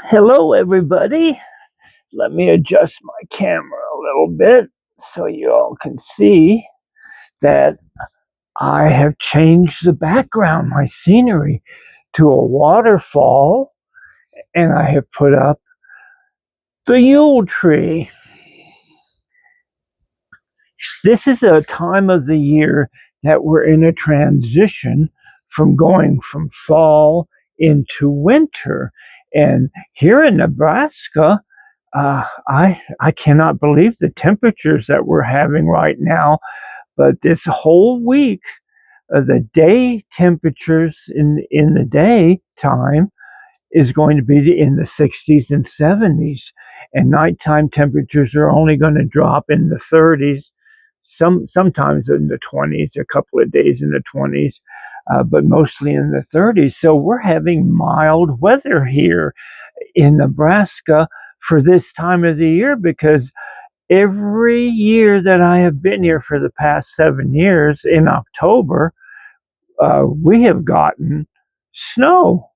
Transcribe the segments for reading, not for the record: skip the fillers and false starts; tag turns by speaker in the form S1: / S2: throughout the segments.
S1: Hello, everybody. Let me adjust my camera a little bit so you all can see that I have changed the background, my scenery, to a waterfall, and I have put up the Yule tree. This is a time of the year that we're in a transition from going from fall into winter. And here in Nebraska, I cannot believe the temperatures that we're having right now. But this whole week, the day temperatures in the daytime is going to be in the 60s and 70s, and nighttime temperatures are only going to drop in the 30s, sometimes in the 20s, a couple of days in the 20s, but mostly in the 30s. So we're having mild weather here in Nebraska for this time of the year, because every year that I have been here for the past 7 years in October, we have gotten snow,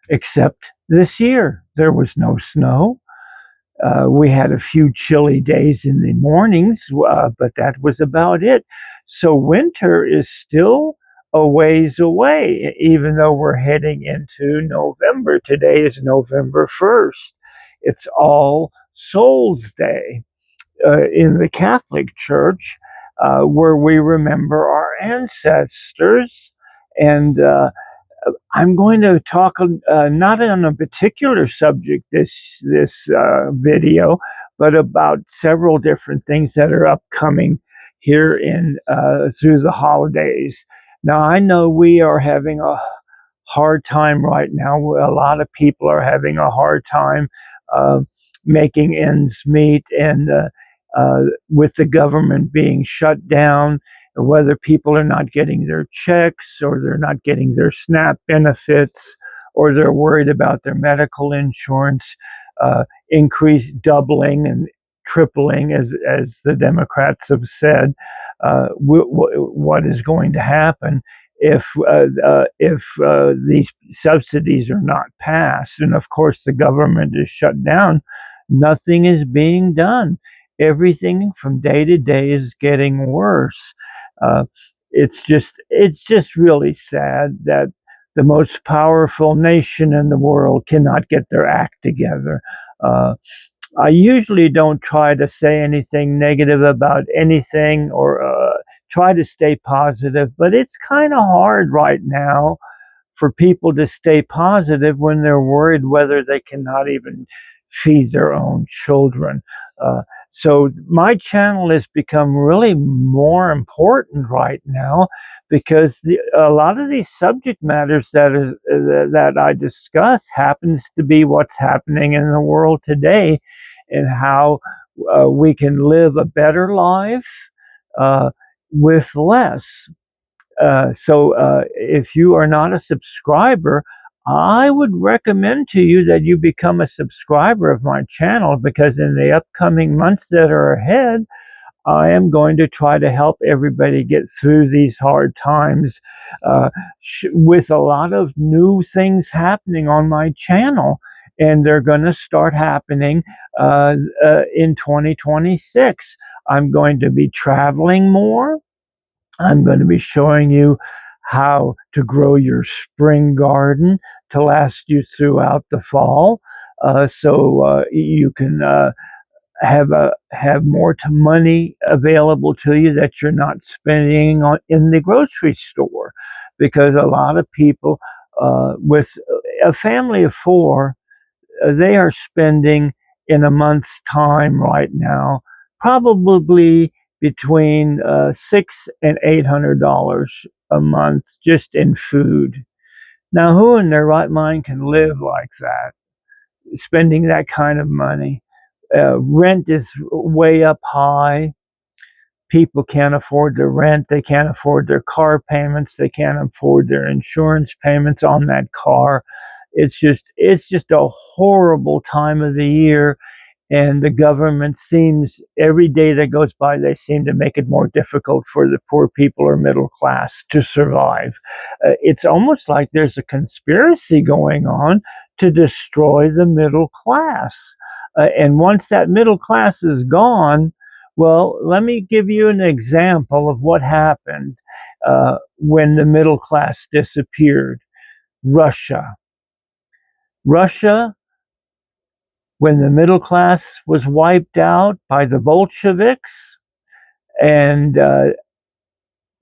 S1: except this year there was no snow. We had a few chilly days in the mornings, but that was about it. So winter is still a ways away, even though we're heading into November. Today is November 1st. It's All Souls Day in the Catholic Church, where we remember our ancestors. And I'm going to talk not on a particular subject this video, but about several different things that are upcoming here in through the holidays. Now, I know we are having a hard time right now. A lot of people are having a hard time making ends meet, and with the government being shut down, whether people are not getting their checks, or they're not getting their SNAP benefits, or they're worried about their medical insurance doubling and tripling, as the Democrats have said. What is going to happen if these subsidies are not passed? And of course, the government is shut down. Nothing is being done. Everything from day to day is getting worse. It's just really sad that the most powerful nation in the world cannot get their act together. I usually don't try to say anything negative about anything, or try to stay positive, but it's kind of hard right now for people to stay positive when they're worried whether they cannot even feed their own children. So my channel has become really more important right now, because a lot of these subject matters that I discuss happens to be what's happening in the world today, and how we can live a better life with less. So if you are not a subscriber, I would recommend to you that you become a subscriber of my channel, because in the upcoming months that are ahead, I am going to try to help everybody get through these hard times, with a lot of new things happening on my channel. And they're going to start happening in 2026. I'm going to be traveling more. I'm going to be showing you how to grow your spring garden to last you throughout the fall, so you can have more money available to you that you're not spending in the grocery store. Because a lot of people, with a family of four, they are spending in a month's time right now probably between $600 and $800 a month just in food. Now, who in their right mind can live like that, spending that kind of money? Rent is way up high. People can't afford their rent. They can't afford their car payments. They can't afford their insurance payments on that car. It's just a horrible time of the year. And the government seems, every day that goes by, they seem to make it more difficult for the poor people or middle class to survive. It's almost like there's a conspiracy going on to destroy the middle class. And once that middle class is gone, well, let me give you an example of what happened when the middle class disappeared. Russia. Russia, when the middle class was wiped out by the Bolsheviks, and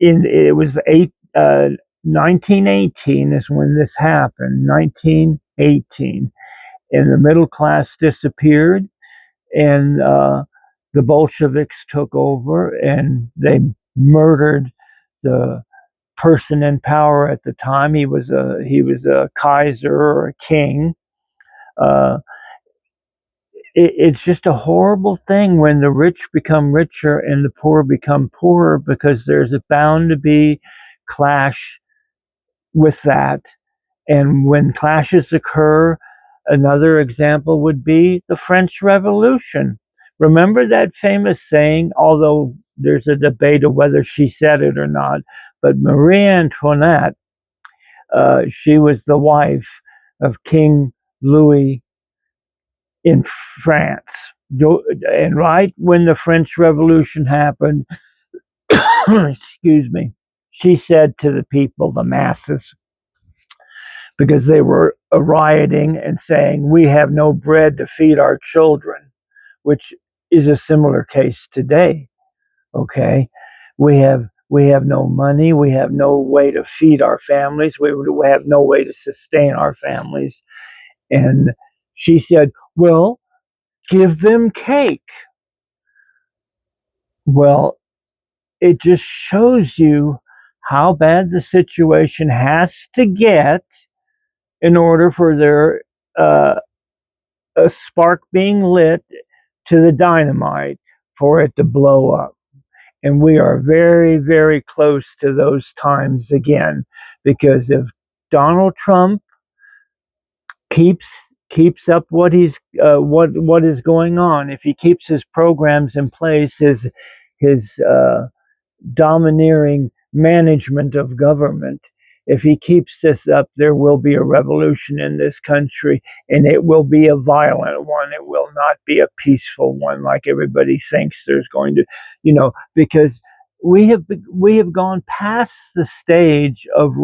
S1: it was 1918 is when this happened, 1918. And the middle class disappeared, and the Bolsheviks took over, and they murdered the person in power at the time. He was a Kaiser or a king. Uh, it's just a horrible thing when the rich become richer and the poor become poorer, because there's bound to be clash with that. And when clashes occur, another example would be the French Revolution. Remember that famous saying, although there's a debate of whether she said it or not, but Marie Antoinette, she was the wife of King Louis in France. And right when the French Revolution happened, excuse me, she said to the people, the masses, because they were rioting and saying, we have no bread to feed our children, which is a similar case today. Okay, we have no money, we have no way to feed our families, we have no way to sustain our families. And she said, well, give them cake. Well, it just shows you how bad the situation has to get in order for there a spark being lit to the dynamite for it to blow up. And we are very, very close to those times again, because if Donald Trump keeps up what is going on, if he keeps his programs in place, his domineering management of government, if he keeps this up, there will be a revolution in this country, and it will be a violent one. It will not be a peaceful one like everybody thinks there's going to, because we have gone past the stage of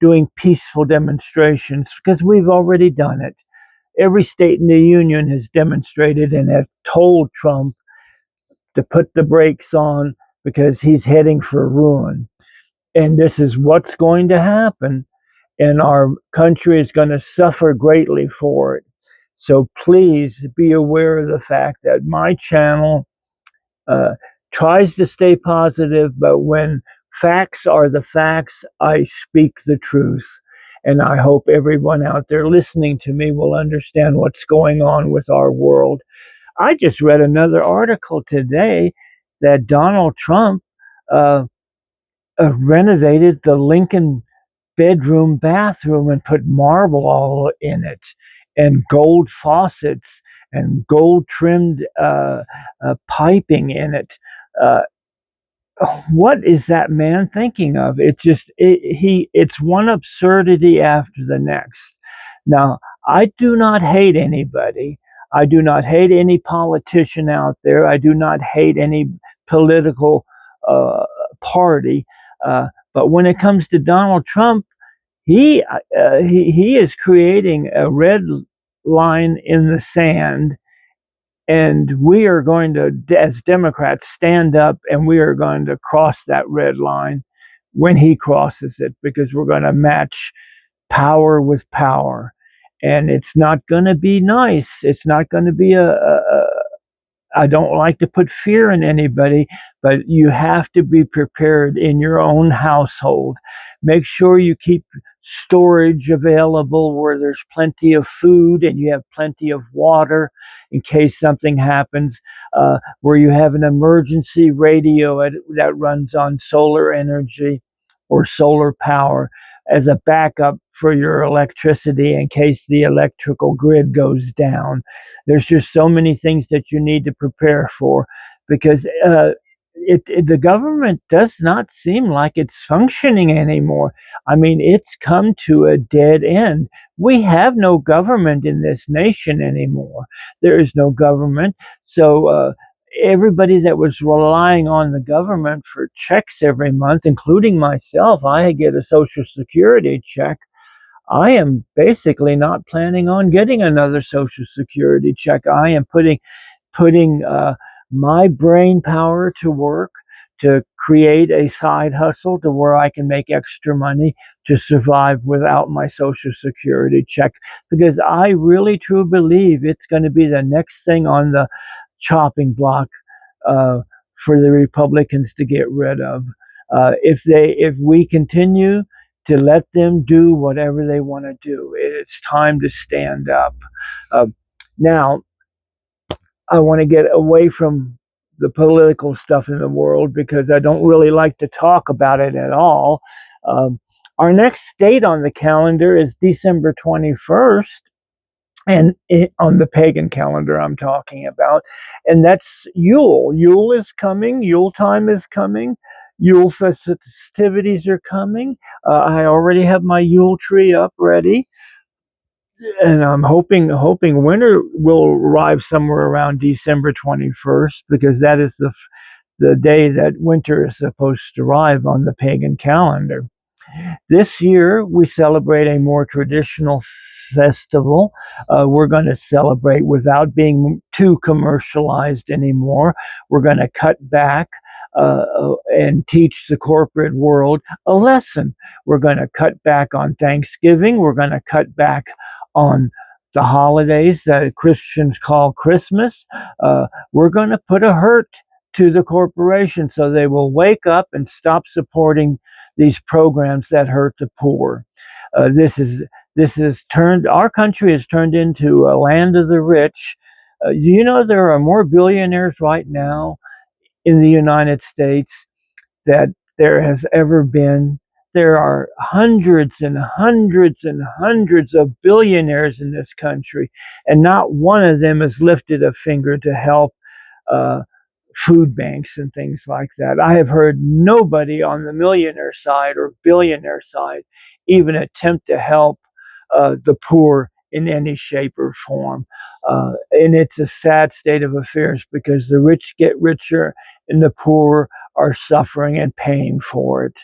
S1: doing peaceful demonstrations, because we've already done it. Every state in the union has demonstrated and have told Trump to put the brakes on, because he's heading for ruin. And this is what's going to happen, and our country is going to suffer greatly for it. So please be aware of the fact that my channel tries to stay positive, but when facts are the facts, I speak the truth. And I hope everyone out there listening to me will understand what's going on with our world. I just read another article today that Donald Trump renovated the Lincoln bathroom and put marble all in it, and gold faucets and gold trimmed piping in it. What is that man thinking of? It's one absurdity after the next. Now, I do not hate anybody. I do not hate any politician out there. I do not hate any political party. But when it comes to Donald Trump, he is creating a red line in the sand, and we are going to, as Democrats, stand up, and we are going to cross that red line when he crosses it, because we're going to match power with power. And it's not going to be nice. It's not going to be I don't like to put fear in anybody, but you have to be prepared in your own household. Make sure you keep storage available where there's plenty of food and you have plenty of water in case something happens, where you have an emergency radio that runs on solar energy or solar power as a backup for your electricity in case the electrical grid goes down. There's just so many things that you need to prepare for, because the government does not seem like it's functioning anymore. I mean, it's come to a dead end. We have no government in this nation anymore. There is no government. So everybody that was relying on the government for checks every month, including myself, I get a Social Security check. I am basically not planning on getting another Social Security check. I am putting my brain power to work to create a side hustle to where I can make extra money to survive without my Social Security check, because I really truly believe it's going to be the next thing on the chopping block uh, for the Republicans to get rid of. If we continue to let them do whatever they want to do, it's time to stand up. Uh, Now, I want to get away from the political stuff in the world because I don't really like to talk about it at all. Um, our next date on the calendar is December 21st, and on the pagan calendar I'm talking about, and that's Yule. Yule is coming. Yule time is coming. Yule festivities are coming. I already have my Yule tree up ready, and I'm hoping winter will arrive somewhere around December 21st, because that is the day that winter is supposed to arrive on the pagan calendar. This year, we celebrate a more traditional festival. We're going to celebrate without being too commercialized anymore. We're going to cut back and teach the corporate world a lesson. We're going to cut back on Thanksgiving. We're going to cut back on the holidays that Christians call Christmas. We're going to put a hurt to the corporation so they will wake up and stop supporting these programs that hurt the poor. This has turned our country has turned into a land of the rich. You know, there are more billionaires right now in the United States that there has ever been. There are hundreds and hundreds and hundreds of billionaires in this country, and not one of them has lifted a finger to help uh, food banks and things like that. I have heard nobody on the millionaire side or billionaire side even attempt to help the poor in any shape or form. And it's a sad state of affairs because the rich get richer and the poor are suffering and paying for it.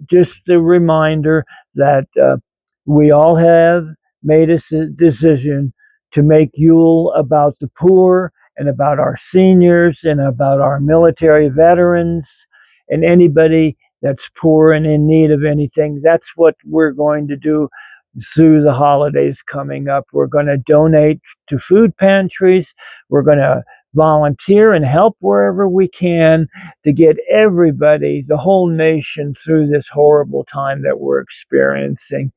S1: Just a reminder that we all have made a decision to make Yule about the poor and about our seniors and about our military veterans and anybody that's poor and in need of anything. That's what we're going to do through the holidays coming up. We're going to donate to food pantries. We're going to volunteer and help wherever we can to get everybody, the whole nation, through this horrible time that we're experiencing.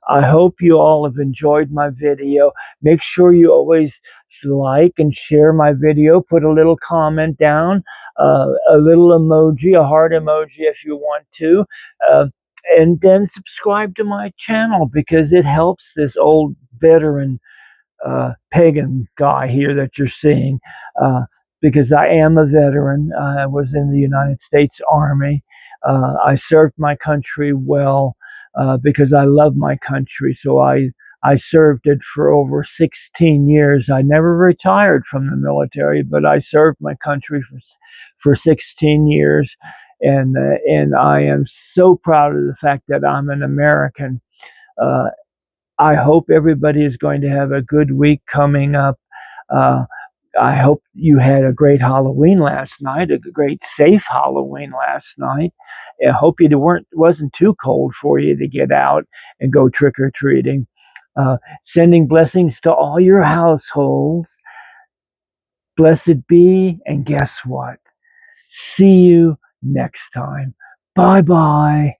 S1: I hope you all have enjoyed my video. Make sure you always like and share my video. Put a little comment down, a little emoji, a heart emoji if you want to. And then subscribe to my channel because it helps this old veteran pagan guy here that you're seeing, because I am a veteran. I was in the United States Army. I served my country well because I love my country. So I served it for over 16 years. I never retired from the military, but I served my country for 16 years. And I am so proud of the fact that I'm an American. Uh, I hope everybody is going to have a good week coming up. Uh, I hope you had a great Halloween last night, a great safe Halloween last night. I hope it wasn't too cold for you to get out and go trick or treating. Sending blessings to all your households. Blessed be, and guess what? See you next time. Bye bye.